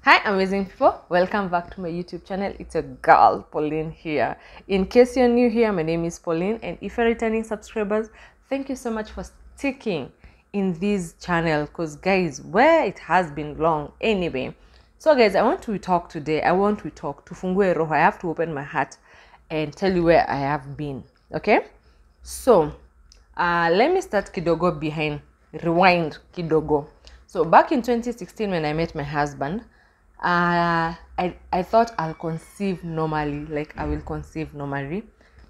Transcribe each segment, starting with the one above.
Hi amazing people, welcome back to my YouTube channel. It's your girl Pauline here. In case you're new here, my name is Pauline, and if you're returning subscribers, thank you so much for sticking in this channel, because guys, where it has been long anyway. So guys, I want to talk today. Tufungue roho. I have to open my heart and tell you where I have been. Okay, so let me start kidogo behind, rewind kidogo. So back in 2016 when I met my husband, I thought I'll conceive normally, like I will conceive normally,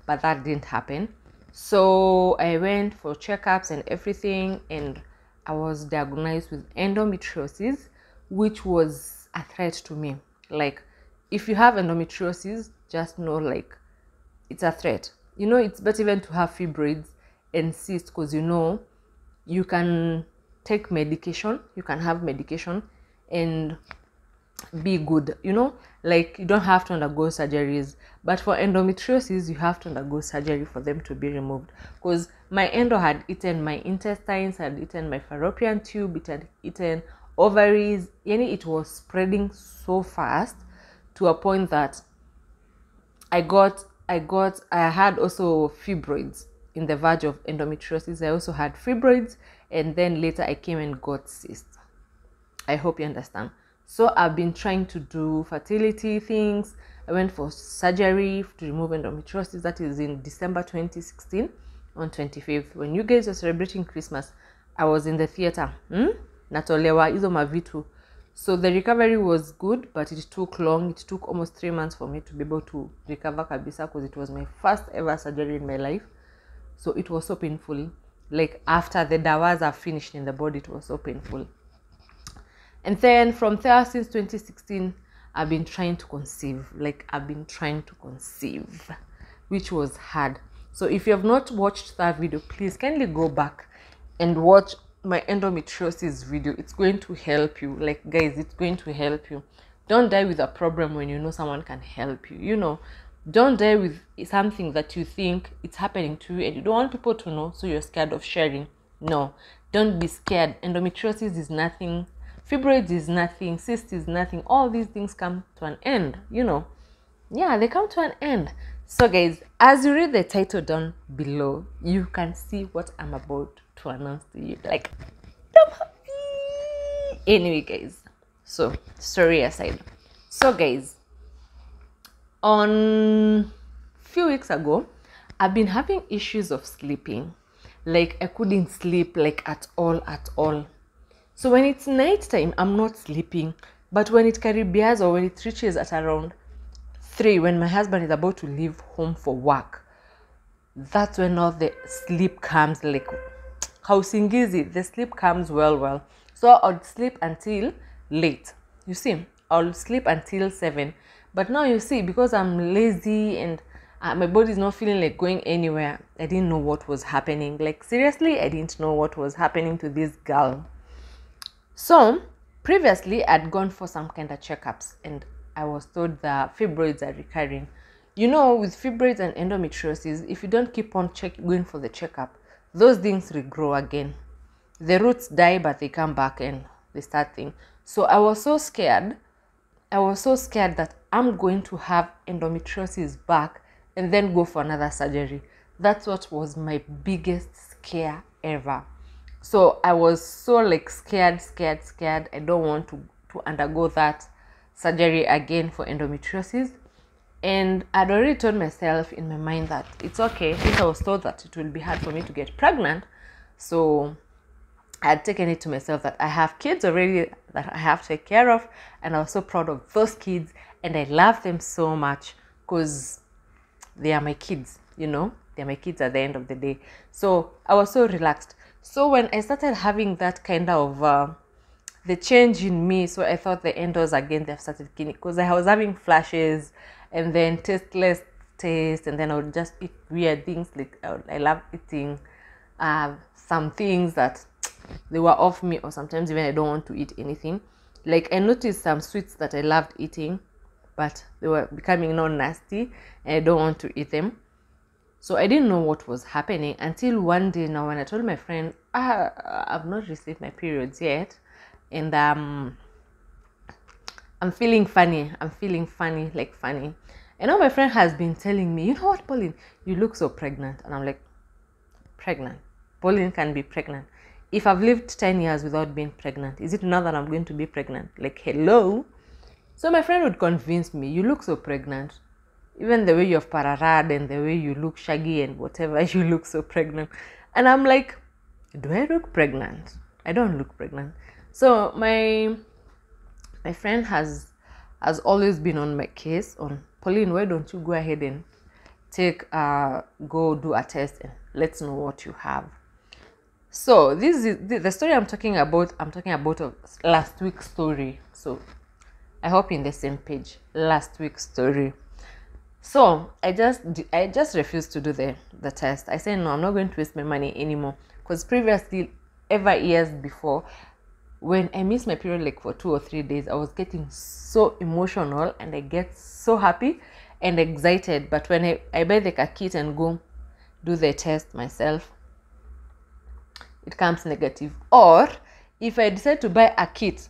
but that didn't happen. So I went for checkups and everything, and I was diagnosed with endometriosis, which was a threat to me. Like, if you have endometriosis, just know, like, it's a threat. You know, it's better even to have fibroids and cysts, because you can take medication, you can have medication and be good, like you don't have to undergo surgeries. But for endometriosis, you have to undergo surgery for them to be removed, because my endo had eaten my intestines, had eaten my fallopian tube, it had eaten ovaries. It was spreading so fast to a point that I had also fibroids. In the verge of endometriosis, I also had fibroids, and then later I came and got cysts. I hope you understand. So I've been trying to do fertility things. I went for surgery to remove endometriosis. That is in December 2016 on 25th. When you guys are celebrating Christmas, I was in the theater. Natolewa hizo mavitu. So the recovery was good, but it took long. It took almost 3 months for me to be able to recover kabisa, because it was my first ever surgery in my life. So it was so painful. Like, after the dawas are finished in the body, it was so painful. And then from there, since 2016, I've been trying to conceive. Which was hard. So if you have not watched that video, please kindly go back and watch my endometriosis video. It's going to help you. Like, guys, it's going to help you. Don't die with a problem when you know someone can help you. Don't die with something that you think it's happening to you and you don't want people to know, so you're scared of sharing. No, don't be scared. Endometriosis is nothing. Fibroids is nothing. Cyst is nothing. All these things come to an end, Yeah, they come to an end. So guys, as you read the title down below, you can see what I'm about to announce to you. Like, I'm happy. Anyway, guys, so story aside. So guys, on few weeks ago, I've been having issues of sleeping. Like, I couldn't sleep, like, at all. So when it's nighttime, I'm not sleeping. But when it caribbeans, or when it reaches at around 3, when my husband is about to leave home for work, that's when all the sleep comes. Like, how singizi, the sleep comes well. So I'll sleep until late. You see, I'll sleep until 7. But now you see, because I'm lazy and my body is not feeling like going anywhere, I didn't know what was happening. Like, seriously, I didn't know what was happening to this girl. So previously, I'd gone for some kind of checkups, and I was told that fibroids are recurring. With fibroids and endometriosis, if you don't keep on going for the checkup, those things regrow again. The roots die, but they come back and they start thing. So I was so scared. That I'm going to have endometriosis back and then go for another surgery. That's what was my biggest scare ever. So I was so, like, scared. I don't want to undergo that surgery again for endometriosis. And I'd already told myself in my mind that it's okay, since I was told that it will be hard for me to get pregnant. So I had taken it to myself that I have kids already that I have to take care of. And I was so proud of those kids. And I love them so much, because they are my kids, They're my kids at the end of the day. So I was so relaxed. So when I started having that kind of the change in me, so I thought the endos again, they've started killing, because I was having flashes and then tasteless taste, and then I would just eat weird things. Like, I love eating some things that they were off me, or sometimes even I don't want to eat anything. Like, I noticed some sweets that I loved eating, but they were becoming nasty and I don't want to eat them. So I didn't know what was happening until one day now, when I told my friend, I've not received my periods yet, and I'm feeling funny. I'm feeling funny, like funny. And now my friend has been telling me, you know what, Pauline, you look so pregnant. And I'm like, pregnant? Pauline can be pregnant. If I've lived 10 years without being pregnant, is it now that I'm going to be pregnant? Like, hello? So my friend would convince me, you look so pregnant. Even the way you've pararad and the way you look shaggy and whatever, you look so pregnant. And I'm like, do I look pregnant? I don't look pregnant. So my friend has always been on my case on, Pauline, why don't you go ahead and go do a test and let's know what you have. So this is the story I'm talking about. I'm talking about last week's story. So I hope you're in the same page. Last week's story. So I just refused to do the test. I said no, I'm not going to waste my money anymore. Because previously, years before, when I missed my period like for 2 or 3 days, I was getting so emotional and I get so happy and excited. But when I buy the kit and go do the test myself, it comes negative. Or if I decide to buy a kit,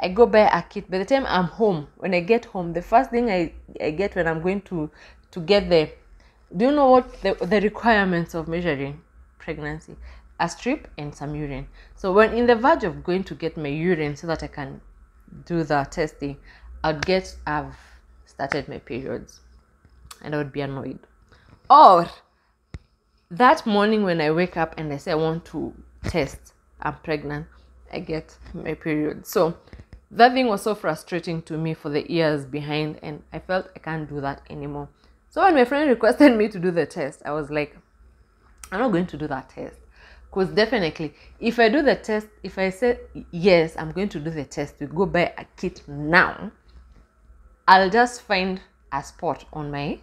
I go buy a kit. By the time I'm home, when I get home, the first thing I get when I'm going to get there, do you know what the requirements of measuring pregnancy? A strip and some urine. So when in the verge of going to get my urine so that I can do the testing, I've started my periods and I would be annoyed. Or that morning when I wake up and I say I want to test, I'm pregnant, I get my period. So that thing was so frustrating to me for the years behind, and I felt I can't do that anymore. So when my friend requested me to do the test, I was like, I'm not going to do that test. Because definitely, if I do the test, if I say, yes, I'm going to do the test, we go buy a kit now, I'll just find a spot on my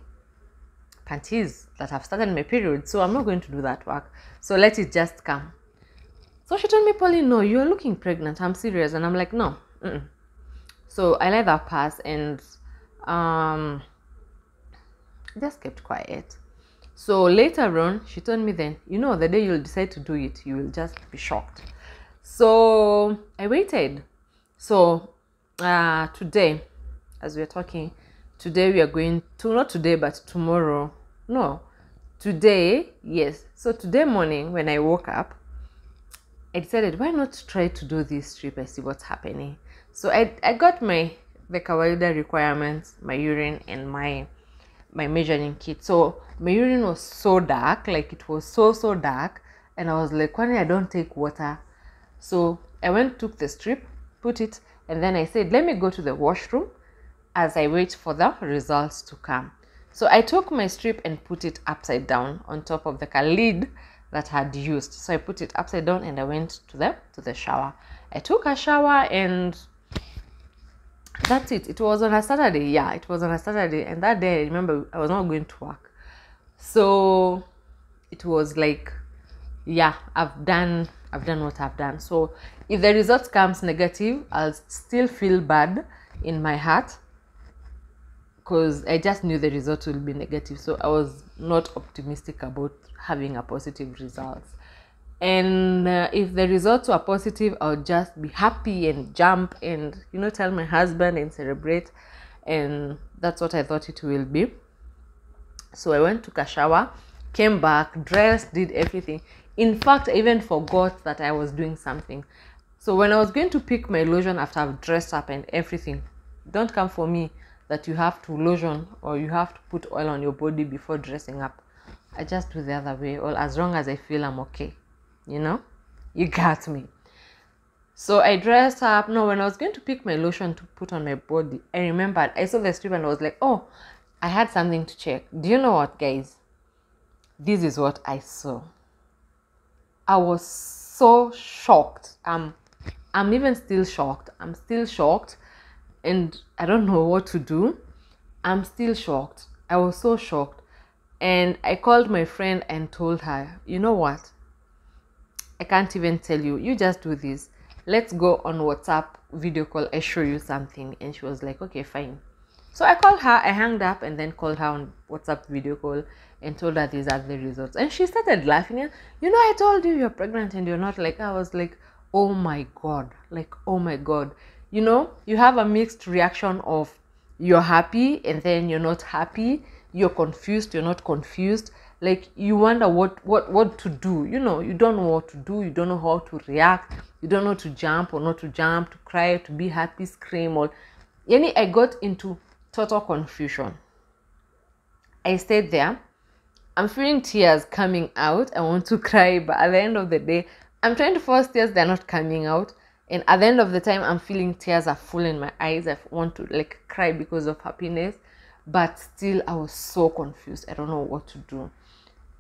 panties that have started my period. So I'm not going to do that work. So let it just come. So she told me, Pauline, no, you're looking pregnant. I'm serious. And I'm like, no. So I let that pass and just kept quiet. So later on, she told me then, you know, the day you'll decide to do it, you will just be shocked. So I waited. So today, as we're talking, today we are going to, not today, but tomorrow. No, today, yes. So today morning when I woke up, I decided, why not try to do this trip and see what's happening? So I got the kawaida requirements, my urine and my measuring kit. So my urine was so dark, like it was so dark, and I was like, why I don't take water? So I went, took the strip, put it, and then I said, let me go to the washroom as I wait for the results to come. So I took my strip and put it upside down on top of the lid that I had used. So I put it upside down and I went to the shower. I took a shower and that's it. It was on a Saturday. Yeah, it was on a Saturday. And that day, I remember I was not going to work. So it was like, yeah, I've done what I've done. So if the result comes negative, I'll still feel bad in my heart because I just knew the result will be negative. So I was not optimistic about having a positive result. And if the results were positive, I would just be happy and jump and, tell my husband and celebrate. And that's what I thought it will be. So I went, took a shower, came back, dressed, did everything. In fact, I even forgot that I was doing something. So when I was going to pick my lotion after I've dressed up and everything, don't come for me that you have to lotion or you have to put oil on your body before dressing up. I just do the other way, or as long as I feel I'm okay. You got me. So I dressed up. No, when I was going to pick my lotion to put on my body, I remembered, I saw the strip and I was like, oh, I had something to check. Do you know what, guys? This is what I saw. I was so shocked. I'm even still shocked. I'm still shocked and I don't know what to do. I'm still shocked. I was so shocked. And I called my friend and told her, you know what? I can't even tell you. You just do this. Let's go on WhatsApp video call. I show you something. And she was like, okay, fine. So I called her. I hung up and then called her on WhatsApp video call and told her these are the results. And she started laughing. And, I told you you're pregnant and you're not. Like, I was like, oh my God. Like, oh my God. you know, you have a mixed reaction of you're happy and then you're not happy, you're confused, you're not confused. Like you wonder what to do. You know, you don't know what to do, you don't know how to react, you don't know to jump or not to jump, to cry, to be happy, scream, or yani I got into total confusion. I stayed there. I'm feeling tears coming out. I want to cry, but at the end of the day, I'm trying to force tears, they're not coming out. And at the end of the time, I'm feeling tears are full in my eyes. I want to like cry because of happiness, but still I was so confused. I don't know what to do.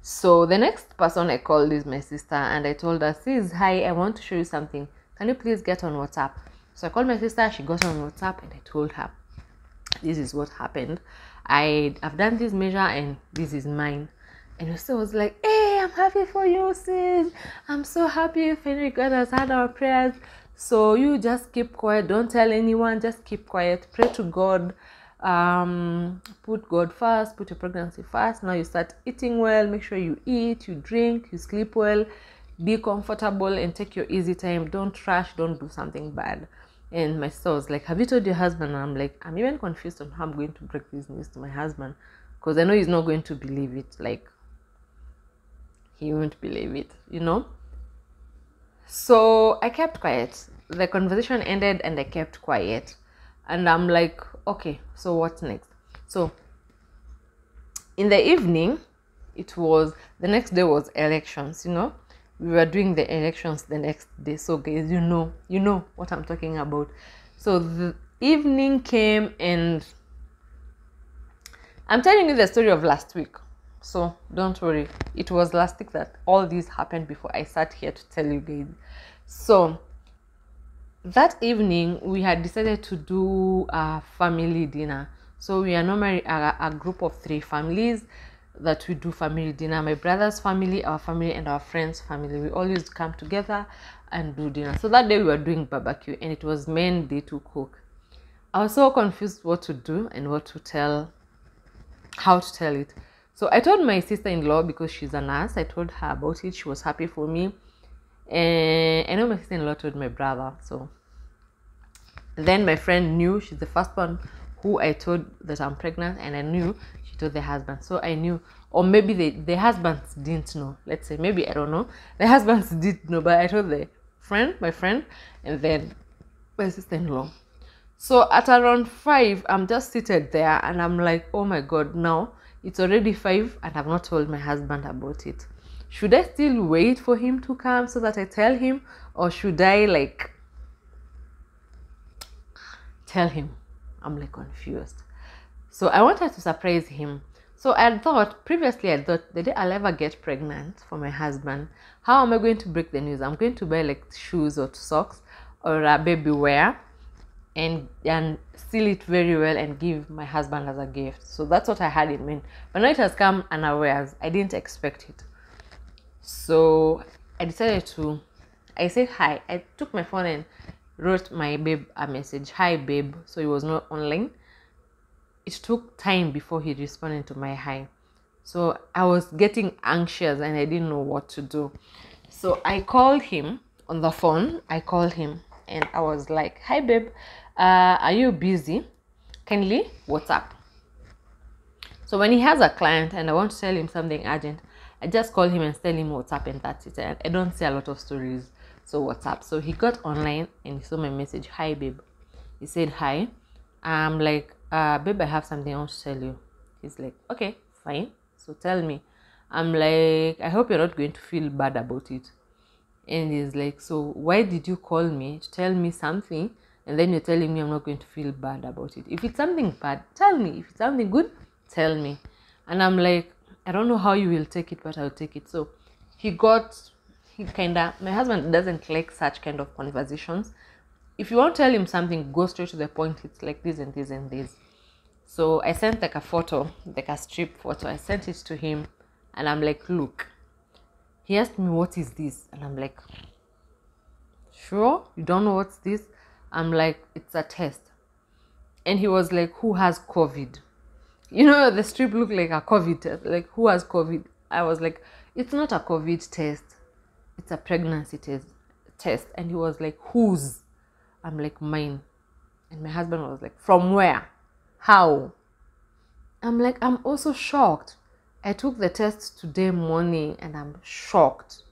So the next person I called is my sister, and I told her, sis, hi, I want to show you something. Can you please get on WhatsApp? So I called my sister, she got on WhatsApp, and I told her, this is what happened. I've done this measure and this is mine. And so I was like, hey, I'm happy for you, sis. I'm so happy finally God has heard our prayers. So you just keep quiet. Don't tell anyone. Just keep quiet. Pray to God. Put God first. Put your pregnancy first. Now you start eating well. Make sure you eat, you drink, you sleep well. Be comfortable and take your easy time. Don't rush. Don't do something bad. And my sister was like, have you told your husband? And I'm like, I'm even confused on how I'm going to break this news to my husband, because I know he's not going to believe it. Like, he won't believe it, you know. So I kept quiet. The conversation ended and I kept quiet. And I'm like, okay, so what's next? So in the evening, the next day was elections, you know. We were doing the elections the next day. So guys, you know what I'm talking about. So the evening came and I'm telling you the story of last week. So don't worry. It was last week that all this happened before I sat here to tell you guys. So that evening we had decided to do a family dinner. So we are normally a group of 3 families that we do family dinner. My brother's family, our family, and our friend's family. We always come together and do dinner. So that day we were doing barbecue and it was main day to cook. I was so confused what to do and how to tell it. So I told my sister-in-law, because she's a nurse, I told her about it. She was happy for me. And I know my sister-in-law told my brother. So then my friend knew. She's the first one who I told that I'm pregnant, and I knew she told the husband. So I knew, or maybe the husbands didn't know. Let's say, maybe, I don't know. The husbands did know, but I told my friend, and then my sister-in-law. So at around 5, I'm just seated there and I'm like, oh my God, now it's already 5 and I've not told my husband about it. Should I still wait for him to come so that I tell him, or should I like tell him? I'm like confused. So I wanted to surprise him. So previously I thought the day I'll ever get pregnant for my husband, how am I going to break the news? I'm going to buy like shoes or socks or a baby wear and seal it very well and give my husband as a gift. So that's what I had in mind. But now it has come unawares. I didn't expect it. So I said hi. I took my phone and wrote my babe a message. Hi babe. So he was not online. It took time before he responded to my hi. So I was getting anxious and I didn't know what to do. So I called him on the phone. And I was like, hi babe, are you busy? Kindly WhatsApp. So when he has a client and I want to tell him something urgent, I just call him and tell him WhatsApp, and that's it. I don't say a lot of stories. So WhatsApp. So he got online and he saw my message. Hi babe. He said hi. I'm like, babe, I have something I want to tell you. He's like, okay, fine. So tell me. I'm like, I hope you're not going to feel bad about it. And he's like, so why did you call me to tell me something and then you're telling me I'm not going to feel bad about it? If it's something bad, tell me. If it's something good, tell me. And I'm like, I don't know how you will take it, but I'll take it. So my husband doesn't like such kind of conversations. If you want to tell him something, go straight to the point. It's like this and this and this. So I sent like a photo, like a strip photo. I sent it to him and I'm like, look. He asked me, what is this? And I'm like, sure? You don't know what's this? I'm like, it's a test. And he was like, who has COVID? You know, the strip looked like a COVID test. Like, who has COVID? I was like, it's not a COVID test. It's a pregnancy test. And he was like, whose? I'm like, mine. And my husband was like, from where? How? I'm like, I'm also shocked. I took the test today morning and I'm shocked.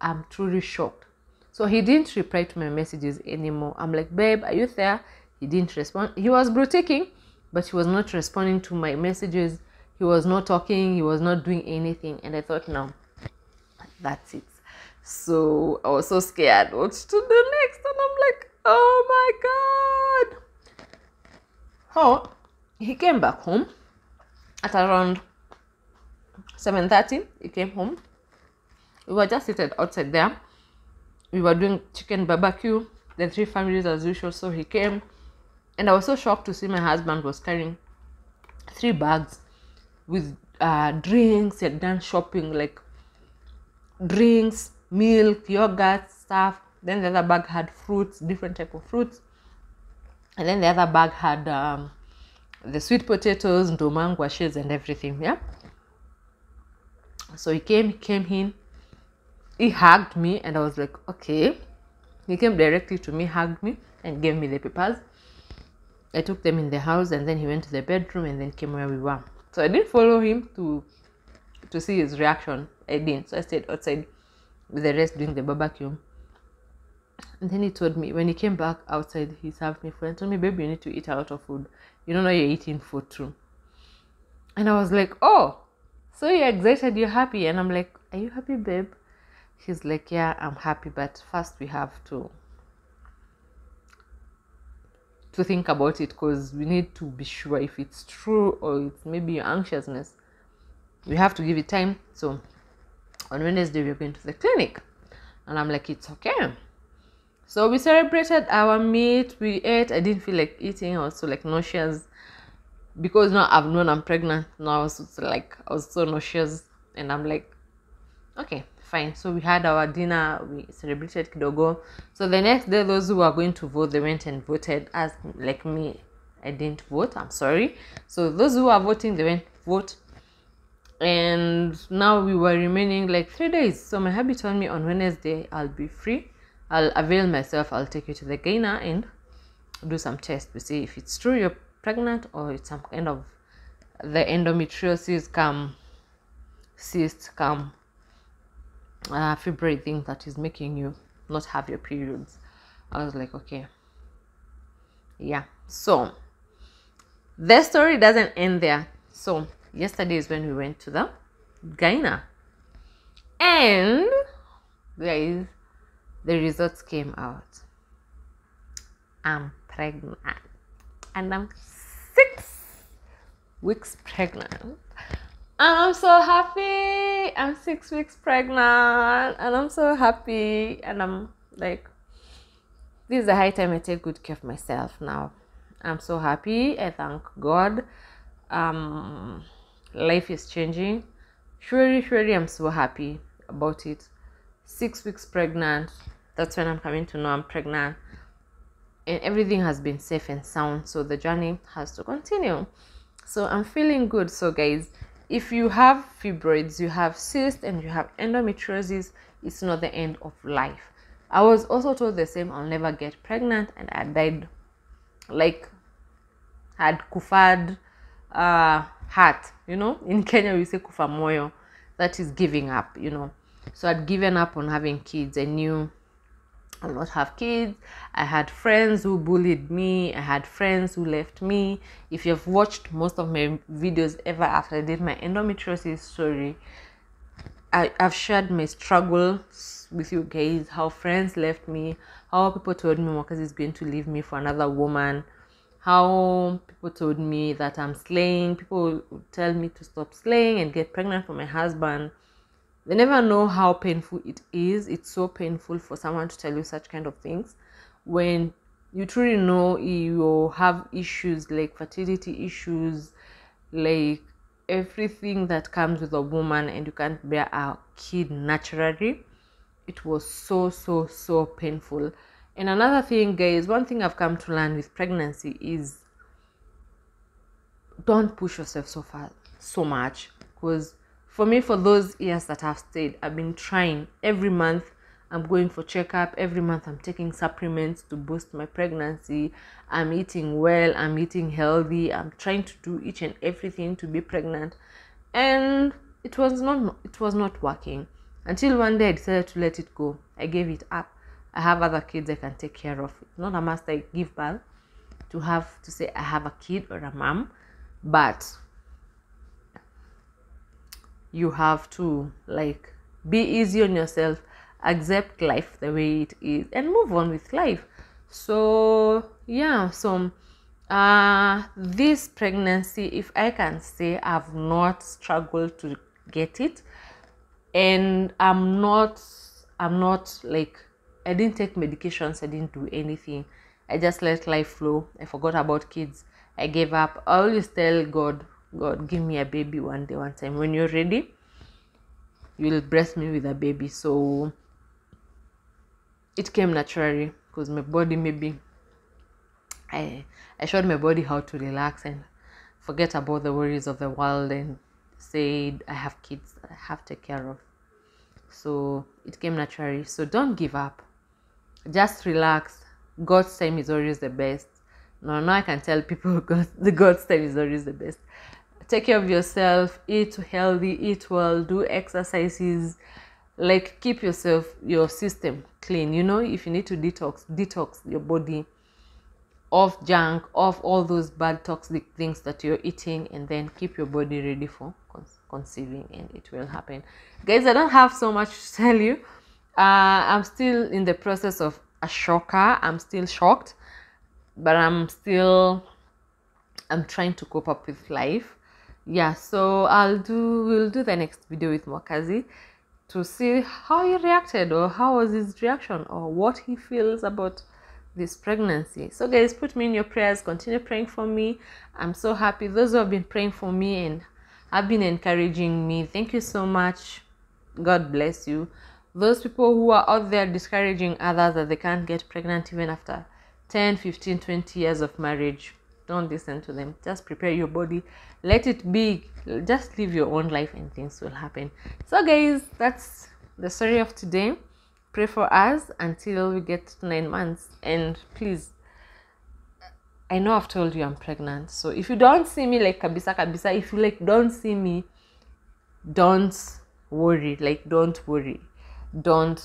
I'm truly shocked. So he didn't reply to my messages anymore. I'm like, babe, are you there? He didn't respond. He was blue-ticking, but he was not responding to my messages. He was not talking. He was not doing anything. And I thought, no, that's it. So I was so scared. What to do next? And I'm like, oh my God. Oh, he came back home at around 7:30. He came home. We were just seated outside there. We were doing chicken barbecue, the 3 families as usual. So he came, and I was so shocked to see my husband was carrying 3 bags with drinks. He had done shopping, like drinks, milk, yogurt, stuff. Then the other bag had fruits, different type of fruits. And then the other bag had the sweet potatoes, ndoma, ngwashes, and everything. Yeah. So he came in. He hugged me, and I was like, okay. He came directly to me, hugged me, and gave me the papers. I took them in the house, and then he went to the bedroom, and then came where we were. So I didn't follow him to see his reaction. I didn't. So I stayed outside with the rest doing the barbecue. And then he told me, when he came back outside, he served me food and told me, baby, you need to eat a lot of food. You don't know you're eating food too. And I was like, oh, so you're excited, you're happy. And I'm like, are you happy, babe? He's like, yeah, I'm happy, but first we have to think about it, because we need to be sure if it's true or it's maybe your anxiousness. We have to give it time. So on Wednesday, we're going to the clinic. And I'm like, it's okay. So we celebrated our meat. We ate. I didn't feel like eating. I was so like nauseous. Because now I've known I'm pregnant. Now I was so nauseous. And I'm like, okay, fine. So we had our dinner. We celebrated kidogo. So the next day, those who were going to vote, they went and voted. As like me, I didn't vote. I'm sorry. So those who are voting, they went vote. And now we were remaining like 3 days. So my hubby told me on Wednesday I'll be free. I'll avail myself. I'll take you to the gyna and do some tests to see if it's true you're pregnant or it's some kind of the endometriosis cyst fibroid thing that is making you not have your periods. I was like, okay, yeah. So the story doesn't end there. So yesterday is when we went to the gyna, and guys, the results came out. I'm pregnant, and I'm 6 weeks pregnant, and I'm so happy. I'm 6 weeks pregnant, and I'm so happy, and I'm like, this is the high time I take good care of myself now. I'm so happy. I thank God. Life is changing. Surely I'm so happy about it. 6 weeks pregnant. That's when I'm coming to know I'm pregnant. And everything has been safe and sound. So the journey has to continue. So I'm feeling good. So guys, if you have fibroids, you have cysts, and you have endometriosis, it's not the end of life. I was also told the same. I'll never get pregnant, and I died, like, had kufad heart. You know, in Kenya we say kufa moyo. That is giving up, you know. So I'd given up on having kids. I knew I'll not have kids. I had friends who bullied me. I had friends who left me. If you've watched most of my videos ever after I did my endometriosis story, I've shared my struggles with you guys, how friends left me, how people told me Mwakazi is going to leave me for another woman, how people told me that I'm slaying. People would tell me to stop slaying and get pregnant for my husband. They never know how painful it is. It's so painful for someone to tell you such kind of things when you truly know you have issues like fertility issues, like everything that comes with a woman, and you can't bear a kid naturally. It was so painful. And another thing, guys, one thing I've come to learn with pregnancy is don't push yourself so much, because for me, for those years that I've stayed, I've been trying every month. I'm going for checkup every month. I'm taking supplements to boost my pregnancy. I'm eating well, I'm eating healthy, I'm trying to do each and everything to be pregnant, and it was not working until one day I decided to let it go. I gave it up. I have other kids I can take care of. It's not a must I give birth to have to say I have a kid or a mom, but you have to like be easy on yourself, accept life the way it is, and move on with life. So yeah, so this pregnancy, if I can say, I've not struggled to get it, and I'm not like, I didn't take medications, I didn't do anything. I just let life flow. I forgot about kids. I gave up. I always tell God, give me a baby one day, one time. When you're ready, you will bless me with a baby. So it came naturally because my body, maybe I showed my body how to relax and forget about the worries of the world and said I have kids that I have to take care of. So it came naturally. So don't give up. Just relax. God's time is always the best. Now I can tell people God's time is always the best. Take care of yourself, eat healthy, eat well, do exercises, like keep your system clean. You know, if you need to detox your body of junk, of all those bad toxic things that you're eating, and then keep your body ready for conceiving, and it will happen. Guys, I don't have so much to tell you. I'm still in the process of a shocker. I'm still shocked, but I'm trying to cope up with life. Yeah, so we'll do the next video with Mwakazi to see how he reacted, or how was his reaction, or what he feels about this pregnancy. So guys, put me in your prayers, continue praying for me. I'm so happy. Those who have been praying for me and have been encouraging me, thank you so much. God bless you. Those people who are out there discouraging others that they can't get pregnant even after 10, 15, 20 years of marriage, don't listen to them. Just prepare your body, let it be, just live your own life and things will happen. So guys, that's the story of today. Pray for us until we get to 9 months. And please, I know I've told you I'm pregnant, so if you don't see me like kabisa, if you like don't see me, don't worry. Like, don't worry, don't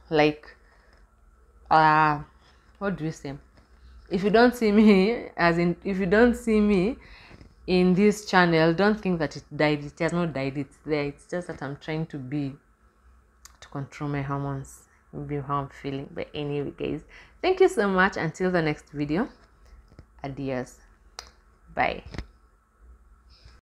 like what do you say? If you don't see me, as in if you don't see me in this channel, don't think that it died. It has not died. It's there. It's just that I'm trying to control my hormones, maybe how I'm feeling. But anyway guys, thank you so much. Until the next video, adios, bye.